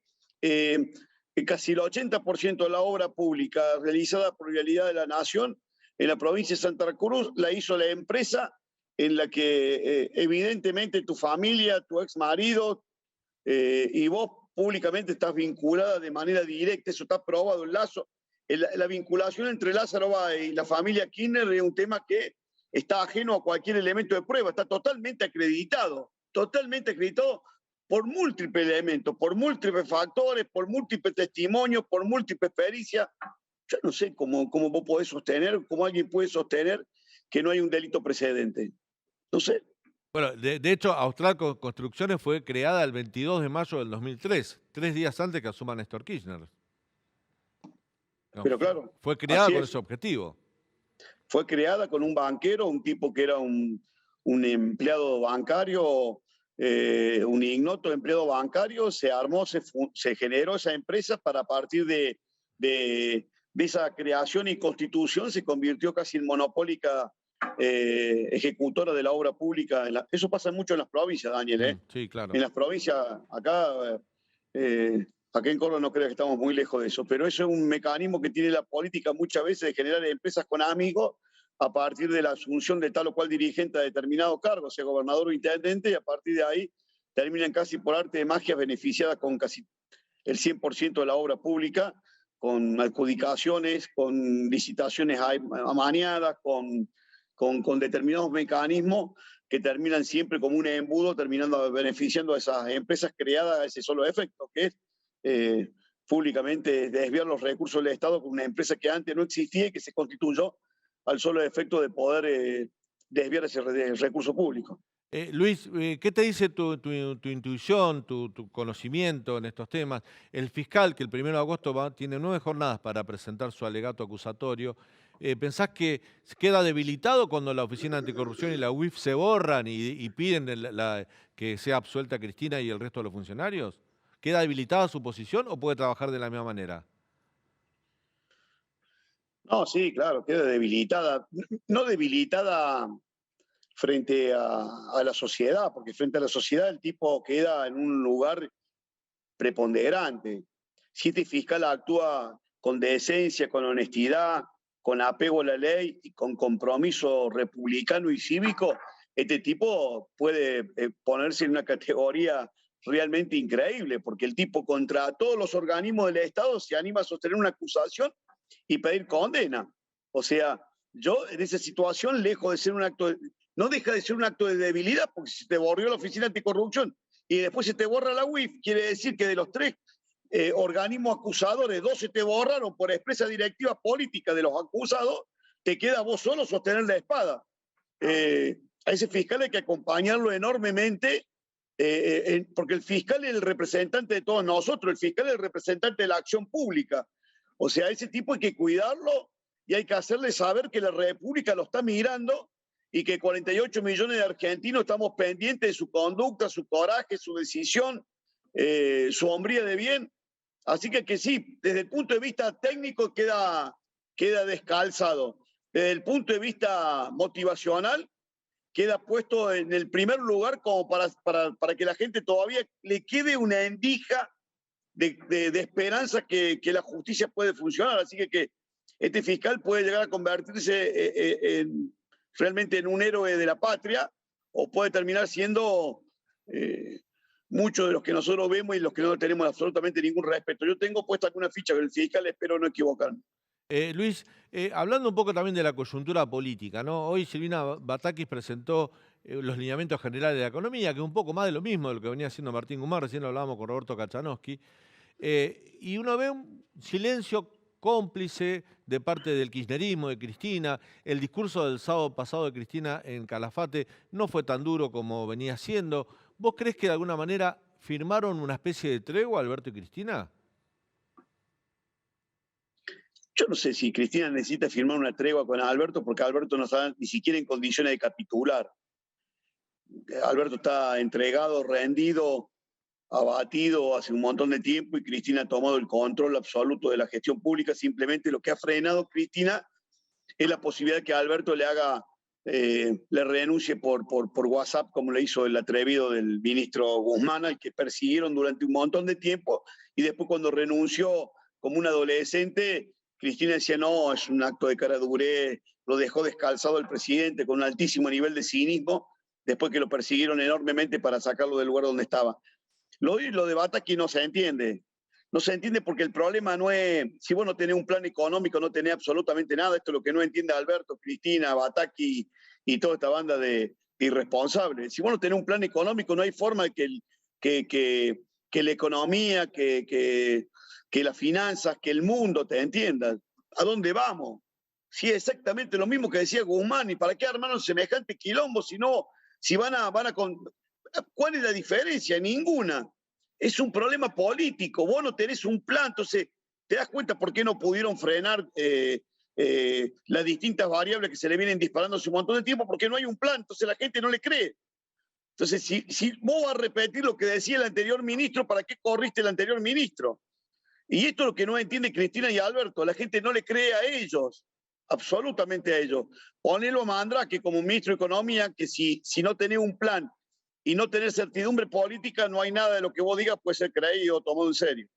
casi el 80% de la obra pública realizada por Vialidad de la Nación en la provincia de Santa Cruz la hizo la empresa en la que evidentemente tu familia, tu ex marido y vos públicamente estás vinculada de manera directa, eso está probado, el lazo. La vinculación entre Lázaro Báez y la familia Kirchner es un tema que está ajeno a cualquier elemento de prueba, está totalmente acreditado por múltiples elementos, por múltiples factores, por múltiples testimonios, por múltiples pericias. Yo no sé cómo vos podés sostener, cómo alguien puede sostener que no hay un delito precedente. No sé. Bueno, de hecho, Austral Construcciones fue creada el 22 de mayo del 2003, 3 días antes que asuma Néstor Kirchner. No, pero claro. Fue creada con ese objetivo. Fue creada con un banquero, un tipo que era un empleado bancario, un ignoto empleado bancario, se armó, se generó esa empresa para a partir de esa creación y constitución se convirtió casi en monopólica ejecutora de la obra pública. Eso pasa mucho en las provincias, Daniel. Sí, claro. En las provincias, acá en Córdoba no creo que estamos muy lejos de eso, pero eso es un mecanismo que tiene la política muchas veces de generar empresas con amigos a partir de la asunción de tal o cual dirigente a determinado cargo, sea gobernador o intendente, y a partir de ahí terminan casi por arte de magia beneficiadas con casi el 100% de la obra pública, con adjudicaciones, con licitaciones amañadas, con determinados mecanismos que terminan siempre como un embudo, terminando beneficiando a esas empresas creadas a ese solo efecto, que es públicamente desviar los recursos del Estado con una empresa que antes no existía y que se constituyó al solo efecto de poder desviar ese recurso público. Luis, ¿qué te dice tu intuición, tu conocimiento en estos temas? El fiscal, que el 1 de agosto tiene 9 jornadas para presentar su alegato acusatorio, ¿pensás que queda debilitado cuando la Oficina Anticorrupción y la UIF se borran y piden que sea absuelta Cristina y el resto de los funcionarios? ¿Queda debilitada su posición o puede trabajar de la misma manera? No, sí, claro, queda debilitada. No debilitada frente a la sociedad, porque frente a la sociedad el tipo queda en un lugar preponderante. Si este fiscal actúa con decencia, con honestidad, con apego a la ley y con compromiso republicano y cívico, este tipo puede ponerse en una categoría realmente increíble, porque el tipo contra todos los organismos del Estado se anima a sostener una acusación y pedir condena. O sea, yo en esa situación, lejos de ser un acto, no deja de ser un acto de debilidad, porque si te borrió la Oficina Anticorrupción y después se te borra la UIF, quiere decir que de los 3 organismos acusadores, 2 se te borraron por expresa directiva política de los acusados, te queda vos solo sostener la espada. A ese fiscal hay que acompañarlo enormemente, porque el fiscal es el representante de todos nosotros, el fiscal es el representante de la acción pública. O sea, a ese tipo hay que cuidarlo y hay que hacerle saber que la República lo está mirando y que 48 millones de argentinos estamos pendientes de su conducta, su coraje, su decisión, su hombría de bien. Así que sí, desde el punto de vista técnico queda descalzado. Desde el punto de vista motivacional, queda puesto en el primer lugar como para que la gente todavía le quede una endija de esperanza que la justicia puede funcionar. Así que este fiscal puede llegar a convertirse realmente en un héroe de la patria o puede terminar siendo muchos de los que nosotros vemos y los que no tenemos absolutamente ningún respeto. Yo tengo puesta alguna ficha del fiscal, espero no equivocarme. Luis, hablando un poco también de la coyuntura política, ¿no? Hoy Silvina Batakis presentó los lineamientos generales de la economía, que es un poco más de lo mismo de lo que venía haciendo Martín Guzmán, recién lo hablábamos con Roberto Kachanowski, y uno ve un silencio cómplice de parte del kirchnerismo, de Cristina. El discurso del sábado pasado de Cristina en Calafate no fue tan duro como venía siendo. ¿Vos crees que de alguna manera firmaron una especie de tregua, Alberto y Cristina? Yo no sé si Cristina necesita firmar una tregua con Alberto, porque Alberto no está ni siquiera en condiciones de capitular. Alberto está entregado, rendido, abatido hace un montón de tiempo y Cristina ha tomado el control absoluto de la gestión pública. Simplemente lo que ha frenado Cristina es la posibilidad que Alberto le renuncie por WhatsApp, como le hizo el atrevido del ministro Guzmán, al que persiguieron durante un montón de tiempo, y después cuando renunció como un adolescente, Cristina decía, no, es un acto de caradurez, lo dejó descalzado el presidente con un altísimo nivel de cinismo, después que lo persiguieron enormemente para sacarlo del lugar donde estaba. Lo de Batakis no se entiende. No se entiende porque el problema no es, si vos no tenés un plan económico, no tenés absolutamente nada. Esto es lo que no entiende Alberto, Cristina, Batakis y toda esta banda de irresponsables. Si vos no tenés un plan económico, no hay forma de que la economía, que las finanzas, que el mundo te entienda. ¿A dónde vamos? Sí, exactamente lo mismo que decía Guzmán. ¿Y para qué armaron semejante quilombo si van a ¿Cuál es la diferencia? Ninguna. Es un problema político. Vos no tenés un plan, entonces te das cuenta por qué no pudieron frenar las distintas variables que se le vienen disparando hace un montón de tiempo, porque no hay un plan, entonces la gente no le cree. Entonces, si vos vas a repetir lo que decía el anterior ministro, ¿para qué corriste el anterior ministro? Y esto es lo que no entiende Cristina y Alberto. La gente no le cree a ellos, absolutamente a ellos. Ponelo a Mandrake como ministro de Economía, que si no tenés un plan y no tener certidumbre política, no hay nada de lo que vos digas puede ser creído o tomado en serio.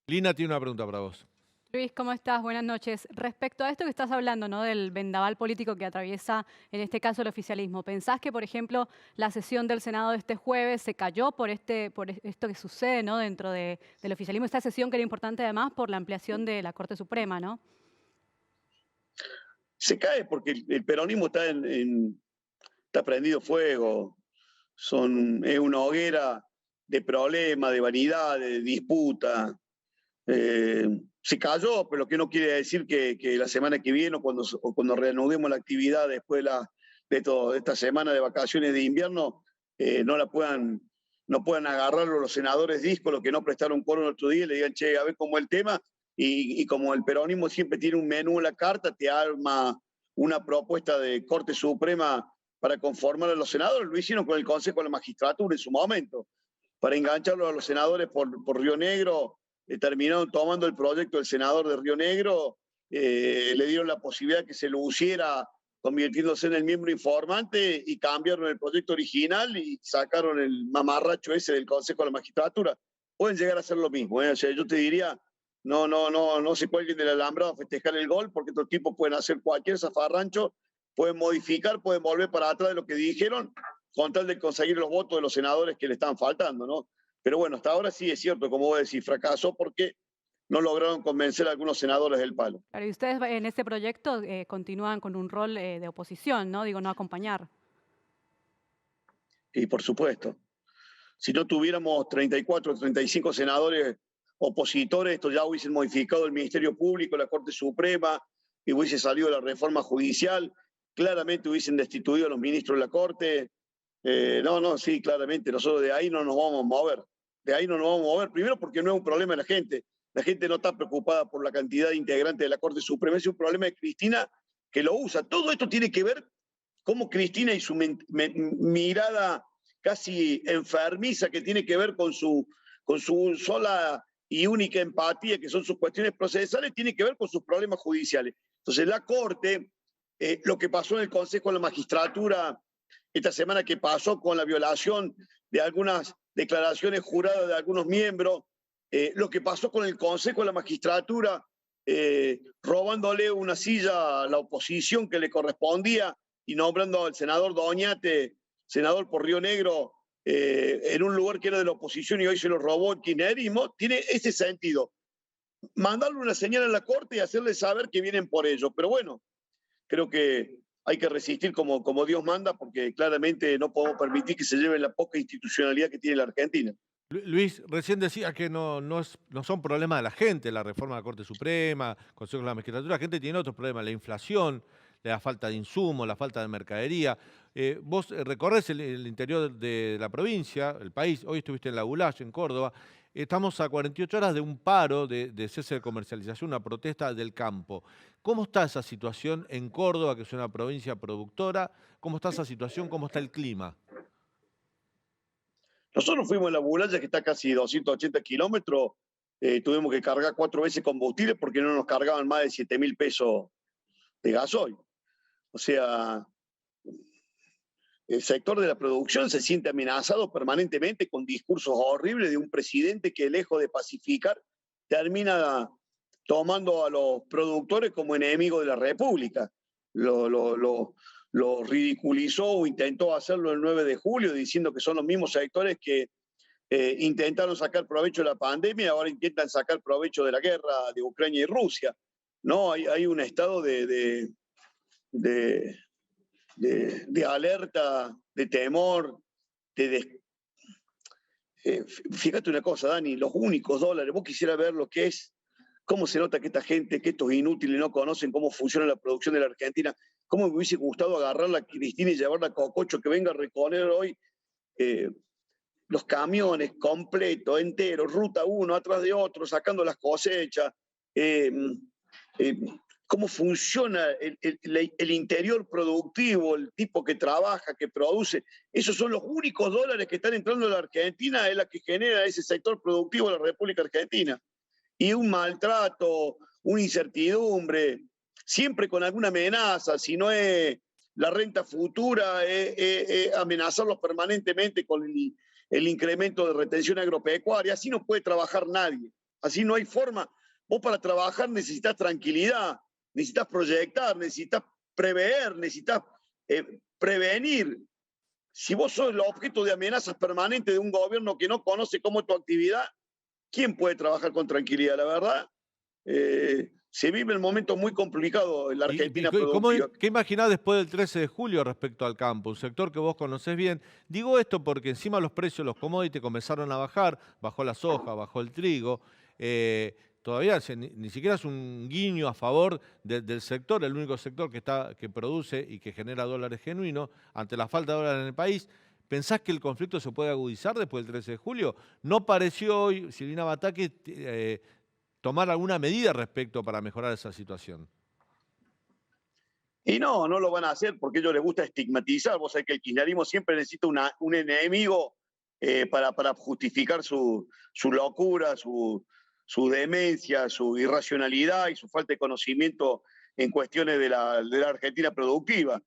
Lina tiene una pregunta para vos. Luis, ¿cómo estás? Buenas noches. Respecto a esto que estás hablando, ¿no?, del vendaval político que atraviesa, en este caso, el oficialismo, ¿pensás que, por ejemplo, la sesión del Senado de este jueves se cayó por esto que sucede, ¿no?, dentro del oficialismo? Esta sesión que era importante además por la ampliación de la Corte Suprema, ¿no? Se cae porque el peronismo está prendido fuego. Es una hoguera de problemas, de vanidad, de disputa. Se cayó, pero lo que no quiere decir que la semana que viene o cuando reanudemos la actividad después de esta semana de vacaciones de invierno, no puedan agarrarlo los senadores discos, los que no prestaron quórum el otro día, y le digan, che, a ver cómo es el tema, y como el peronismo siempre tiene un menú en la carta, te arma una propuesta de Corte Suprema para conformar a los senadores. Lo hicieron con el Consejo de la Magistratura en su momento, para engancharlo a los senadores por Río Negro. Terminaron tomando el proyecto del senador de Río Negro, le dieron la posibilidad que se lo luciera convirtiéndose en el miembro informante y cambiaron el proyecto original y sacaron el mamarracho ese del Consejo de la Magistratura. Pueden llegar a hacer lo mismo, ¿eh? O sea, yo te diría, no se cuelguen del alambrado a festejar el gol, porque estos tipos pueden hacer cualquier zafarrancho, pueden modificar, pueden volver para atrás de lo que dijeron, con tal de conseguir los votos de los senadores que le están faltando, ¿no? Pero bueno, hasta ahora sí es cierto, como vos decís, fracasó porque no lograron convencer a algunos senadores del palo. Claro, y ustedes en este proyecto continúan con un rol de oposición, ¿no? Digo, no acompañar. Y por supuesto, si no tuviéramos 34, 35 senadores opositores, esto ya hubiesen modificado el Ministerio Público, la Corte Suprema, y hubiese salido la reforma judicial, claramente hubiesen destituido a los ministros de la Corte. Sí, claramente, nosotros de ahí no nos vamos a mover. De ahí no nos vamos a mover, primero porque no es un problema de la gente. La gente no está preocupada por la cantidad de integrantes de la Corte Suprema, es un problema de Cristina que lo usa. Todo esto tiene que ver cómo Cristina y su mirada casi enfermiza que tiene que ver con su sola y única empatía, que son sus cuestiones procesales, tiene que ver con sus problemas judiciales. Entonces la Corte, lo que pasó en el Consejo de la Magistratura esta semana que pasó con la violación de algunas declaraciones juradas de algunos miembros, lo que pasó con el Consejo de la Magistratura, robándole una silla a la oposición que le correspondía y nombrando al senador Doñate, senador por Río Negro, en un lugar que era de la oposición y hoy se lo robó el kirchnerismo, tiene ese sentido. Mandarle una señal a la Corte y hacerle saber que vienen por ello. Pero bueno, creo que hay que resistir como Dios manda, porque claramente no podemos permitir que se lleve la poca institucionalidad que tiene la Argentina. Luis, recién decía que no son problemas de la gente, la reforma de la Corte Suprema, Consejo de la Magistratura. La gente tiene otros problemas, la inflación, la falta de insumos, la falta de mercadería. Vos recorres el interior de la provincia, el país, hoy estuviste en La Goulash, en Córdoba. Estamos a 48 horas de un paro de cese de comercialización, una protesta del campo. ¿Cómo está esa situación en Córdoba, que es una provincia productora? ¿Cómo está esa situación? ¿Cómo está el clima? Nosotros fuimos a La Goulash, que está casi 280 kilómetros, tuvimos que cargar 4 veces combustible porque no nos cargaban más de 7.000 pesos de gasoil. O sea, el sector de la producción se siente amenazado permanentemente con discursos horribles de un presidente que, lejos de pacificar, termina tomando a los productores como enemigos de la República. Lo ridiculizó o intentó hacerlo el 9 de julio, diciendo que son los mismos sectores que intentaron sacar provecho de la pandemia y ahora intentan sacar provecho de la guerra de Ucrania y Rusia. No, hay un estado de alerta, de temor, fíjate una cosa, Dani, los únicos dólares, vos quisieras ver lo que es, cómo se nota que esta gente, que estos inútiles no conocen cómo funciona la producción de la Argentina, cómo me hubiese gustado agarrarla a Cristina y llevarla a Cococho, que venga a recoger hoy los camiones completos, enteros, ruta uno atrás de otro, sacando las cosechas, cómo funciona el interior productivo, el tipo que trabaja, que produce. Esos son los únicos dólares que están entrando a la Argentina, es la que genera ese sector productivo de la República Argentina. Y un maltrato, una incertidumbre, siempre con alguna amenaza, si no es la renta futura, amenazarlos permanentemente con el incremento de retención agropecuaria. Así no puede trabajar nadie, así no hay forma. Vos para trabajar necesitas tranquilidad, necesitas proyectar, necesitas prever, necesitas prevenir. Si vos sos el objeto de amenazas permanentes de un gobierno que no conoce cómo es tu actividad, ¿quién puede trabajar con tranquilidad? La verdad, se vive un momento muy complicado en la Argentina productiva. ¿Qué imaginás después del 13 de julio respecto al campo? Un sector que vos conocés bien. Digo esto porque encima los precios, los commodities comenzaron a bajar, bajó la soja, bajó el trigo. Todavía ni siquiera es un guiño a favor del sector, el único sector que produce y que genera dólares genuinos ante la falta de dólares en el país. ¿Pensás que el conflicto se puede agudizar después del 13 de julio? ¿No pareció hoy Silvina Batakis tomar alguna medida respecto para mejorar esa situación? Y no lo van a hacer porque a ellos les gusta estigmatizar. Vos sabés que el kirchnerismo siempre necesita un enemigo para justificar su locura, su demencia, su irracionalidad y su falta de conocimiento en cuestiones de la Argentina productiva.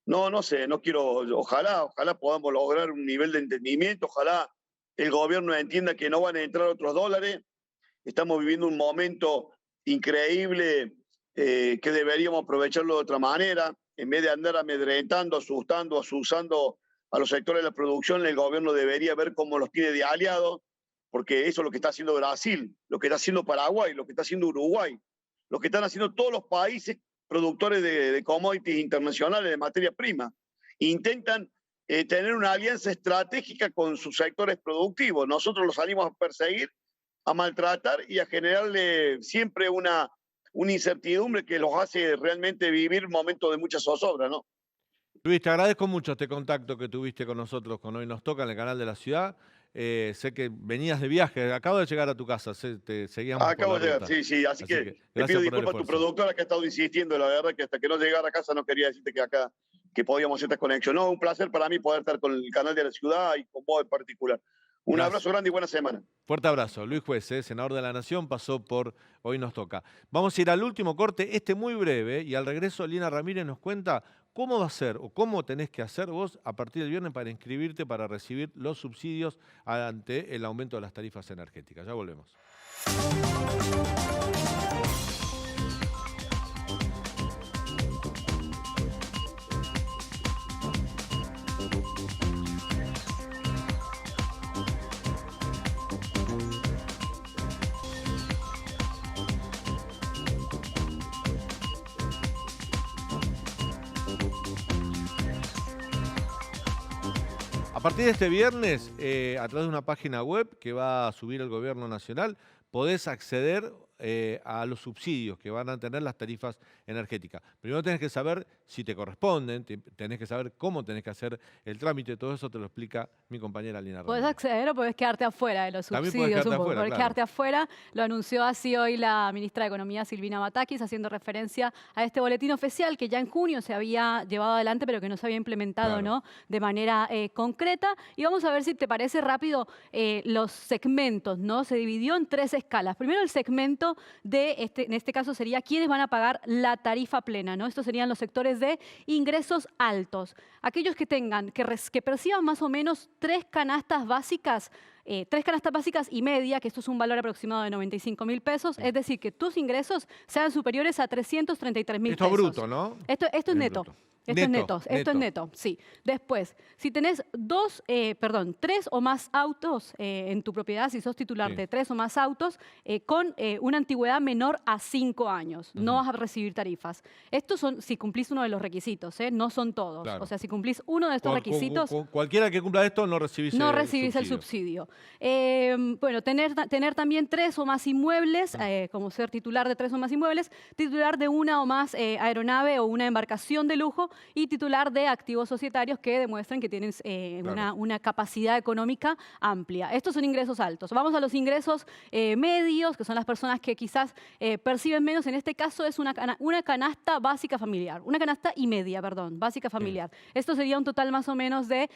No sé, no quiero, ojalá podamos lograr un nivel de entendimiento, ojalá el gobierno entienda que no van a entrar otros dólares. Estamos viviendo un momento increíble que deberíamos aprovecharlo de otra manera, en vez de andar amedrentando, asustando, asusando a los sectores de la producción, el gobierno debería ver cómo los tiene de aliados, porque eso es lo que está haciendo Brasil, lo que está haciendo Paraguay, lo que está haciendo Uruguay, lo que están haciendo todos los países productores de commodities internacionales de materia prima. Intentan tener una alianza estratégica con sus sectores productivos. Nosotros los salimos a perseguir, a maltratar y a generarle siempre una incertidumbre que los hace realmente vivir momentos de mucha zozobra, ¿no? Luis, te agradezco mucho este contacto que tuviste con nosotros, con Hoy Nos Toca en el canal de la ciudad. Sé que venías de viaje, acabo de llegar a tu casa, te seguíamos por Acabo la de llegar, ruta. sí, así que te gracias pido por el disculpas a tu esfuerzo. productora que ha estado insistiendo, la verdad que hasta que no llegara a casa no quería decirte que acá que podíamos hacer esta conexión. No, un placer para mí poder estar con el canal de la ciudad y con vos en particular. Un Gracias. abrazo grande y buena semana. Fuerte abrazo. Luis Juez, senador de la Nación, pasó por Hoy Nos Toca. Vamos a ir al último corte, muy breve, y al regreso Lina Ramírez nos cuenta cómo va a ser o cómo tenés que hacer vos a partir del viernes para inscribirte para recibir los subsidios ante el aumento de las tarifas energéticas. Ya volvemos. A partir de este viernes, a través de una página web que va a subir el Gobierno Nacional, podés acceder a los subsidios que van a tener las tarifas energéticas. Primero tenés que saber si te corresponden, tenés que saber cómo tenés que hacer el trámite, todo eso te lo explica mi compañera Lina Ramírez. Podés acceder o podés quedarte afuera de los También subsidios. podés quedarte afuera, Lo anunció así hoy la ministra de Economía, Silvina Batakis, haciendo referencia a este boletín oficial que ya en junio se había llevado adelante, pero que no se había implementado, Claro. ¿no? De manera concreta. Y vamos a ver si te parece rápido los segmentos, ¿no? Se dividió en 3 escalas. Primero el segmento de, en este caso sería quiénes van a pagar la tarifa plena, ¿no? Estos serían los sectores de ingresos altos. Aquellos que tengan, que perciban más o menos 3 canastas básicas, 3 canastas básicas y media, que esto es un valor aproximado de 95.000 pesos, es decir, que tus ingresos sean superiores a 333.000 pesos. Esto es bruto, ¿no? Esto es neto. Bruto. Esto es neto, sí. Después, si tenés 3 o más autos en tu propiedad, si sos titular de 3 o más autos, con una antigüedad menor a 5 años, no vas a recibir tarifas. Estos son si cumplís uno de los requisitos, no son todos. Claro. O sea, si cumplís uno de estos requisitos... Cualquiera que cumpla esto no recibís el subsidio. Bueno, tener también 3 o más inmuebles, como ser titular de 3 o más inmuebles, titular de una o más aeronave o una embarcación de lujo, y titular de activos societarios que demuestren que tienen una capacidad económica amplia. Estos son ingresos altos. Vamos a los ingresos medios, que son las personas que quizás perciben menos. En este caso es una canasta básica familiar, una canasta y media, perdón, básica familiar. Esto sería un total más o menos de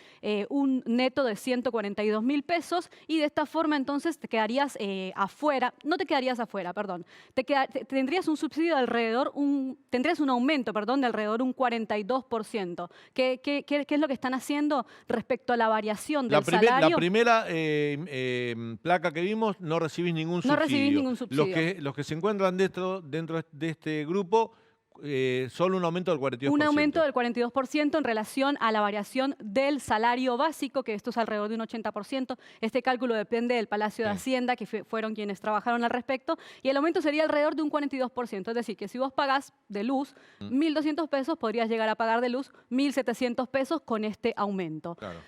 un neto de 142.000 pesos, y de esta forma entonces te quedarías afuera, no te quedarías afuera, perdón, tendrías un subsidio de alrededor, tendrías un aumento, perdón, de alrededor de un 42%. ¿Qué es lo que están haciendo respecto a la variación del salario? La primera placa que vimos no recibís ningún subsidio. No recibís ningún subsidio. Los que se encuentran dentro de este grupo, solo un aumento del 42%. Un aumento del 42% en relación a la variación del salario básico, que esto es alrededor de un 80%. Este cálculo depende del Palacio de Hacienda, que fueron quienes trabajaron al respecto, y el aumento sería alrededor de un 42%. Es decir, que si vos pagás de luz 1.200 pesos, podrías llegar a pagar de luz 1.700 pesos con este aumento. Claro.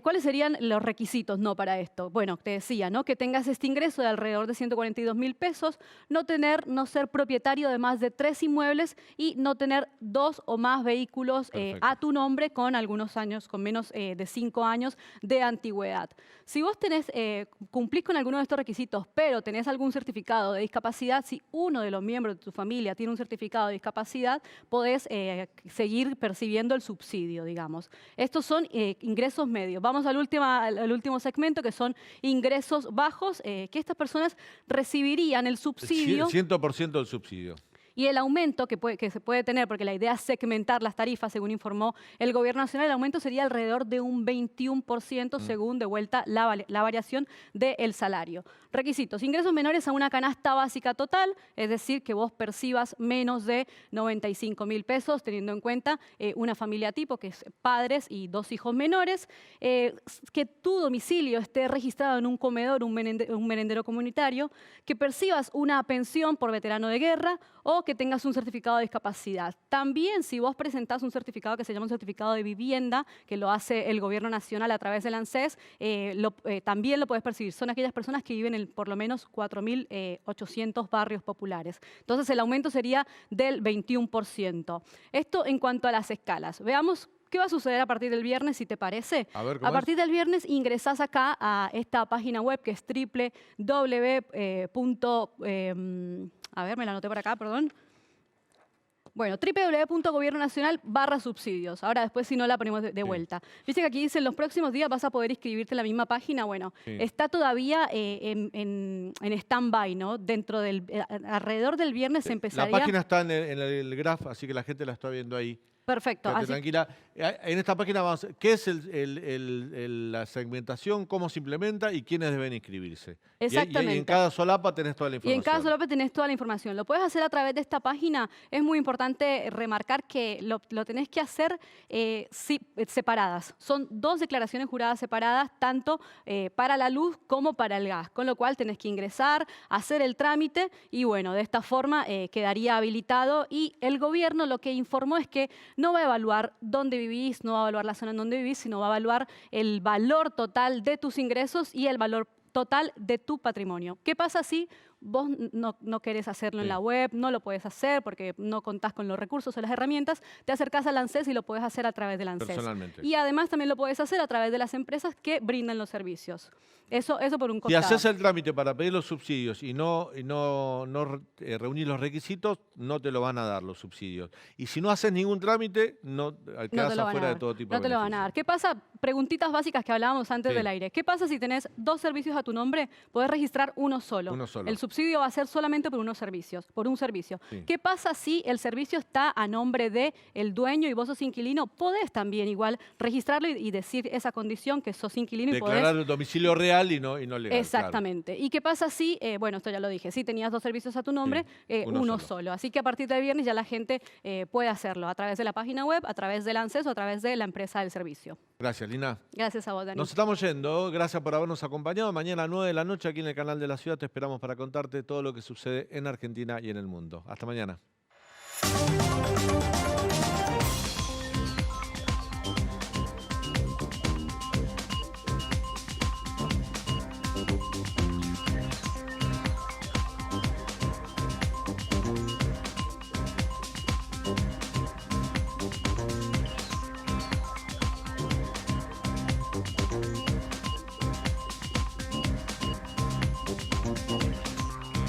¿Cuáles serían los requisitos para esto? Bueno, te decía, ¿no? Que tengas este ingreso de alrededor de 142.000 pesos, no ser propietario de más de 3 inmuebles y no tener 2 o más vehículos a tu nombre con algunos años, con menos de 5 años de antigüedad. Si vos cumplís con alguno de estos requisitos, pero tenés algún certificado de discapacidad, si uno de los miembros de tu familia tiene un certificado de discapacidad, podés seguir percibiendo el subsidio, digamos. Estos son ingresos medios. Vamos al último segmento, que son ingresos bajos, que estas personas recibirían el subsidio. 100% del subsidio. Y el aumento que se puede tener, porque la idea es segmentar las tarifas, según informó el Gobierno Nacional, el aumento sería alrededor de un 21% según de vuelta la variación del salario. Requisitos: ingresos menores a una canasta básica total, es decir, que vos percibas menos de 95.000 pesos, teniendo en cuenta una familia tipo, que es padres y 2 hijos menores, que tu domicilio esté registrado en un comedor, un merendero comunitario, que percibas una pensión por veterano de guerra o que tengas un certificado de discapacidad. También, si vos presentás un certificado que se llama un certificado de vivienda, que lo hace el Gobierno Nacional a través del ANSES, también lo puedes percibir. Son aquellas personas que viven en por lo menos 4.800 barrios populares. Entonces, el aumento sería del 21%. Esto en cuanto a las escalas. Veamos qué va a suceder a partir del viernes, si te parece. A partir del viernes ingresás acá a esta página web que es a ver, me la anoté por acá, perdón. Bueno, www.gobiernonacional/subsidios. Ahora después, si no, la ponemos de vuelta. Viste que aquí dice, en los próximos días vas a poder inscribirte en la misma página. Bueno, está todavía en stand-by, ¿no? Alrededor del viernes empezaría... La página está en el graph, así que la gente la está viendo ahí. Perfecto. Quédate tranquila. En esta página vamos a ver qué es la segmentación, cómo se implementa y quiénes deben inscribirse. Exactamente. Y en cada solapa tenés toda la información. Y en cada solapa tenés toda la información. Lo puedes hacer a través de esta página. Es muy importante remarcar que lo tenés que hacer separadas. Son 2 declaraciones juradas separadas, tanto para la luz como para el gas. Con lo cual tenés que ingresar, hacer el trámite y bueno, de esta forma quedaría habilitado. Y el gobierno lo que informó es que no va a evaluar dónde vivís, no va a evaluar la zona en donde vivís, sino va a evaluar el valor total de tus ingresos y el valor total de tu patrimonio. ¿Qué pasa si vos no querés hacerlo en la web, no lo puedes hacer porque no contás con los recursos o las herramientas? Te acercás al ANSES y lo puedes hacer a través del ANSES. Personalmente. Y además también lo puedes hacer a través de las empresas que brindan los servicios. Eso por un costado. Si haces el trámite para pedir los subsidios y no reunís los requisitos, no te lo van a dar los subsidios. Y si no haces ningún trámite, quedás afuera de todo tipo de beneficios. No te lo van a dar. ¿Qué pasa? Preguntitas básicas que hablábamos antes del aire. ¿Qué pasa si tenés 2 servicios a tu nombre? Podés registrar uno solo. El subsidio va a ser solamente por un servicio. Sí. ¿Qué pasa si el servicio está a nombre del dueño y vos sos inquilino? Podés también igual registrarlo y decir esa condición, que sos inquilino. Declarar el domicilio real y no legal. Exactamente. Claro. ¿Y qué pasa si, bueno, esto ya lo dije, si tenías 2 servicios a tu nombre, uno solo? Así que a partir del viernes ya la gente puede hacerlo a través de la página web, a través del ANSES o a través de la empresa del servicio. Gracias, Lina. Gracias a vos, Dani. Nos estamos yendo. Gracias por habernos acompañado. Mañana a 9 de la noche aquí en el canal de la ciudad te esperamos para contarte todo lo que sucede en Argentina y en el mundo. Hasta mañana.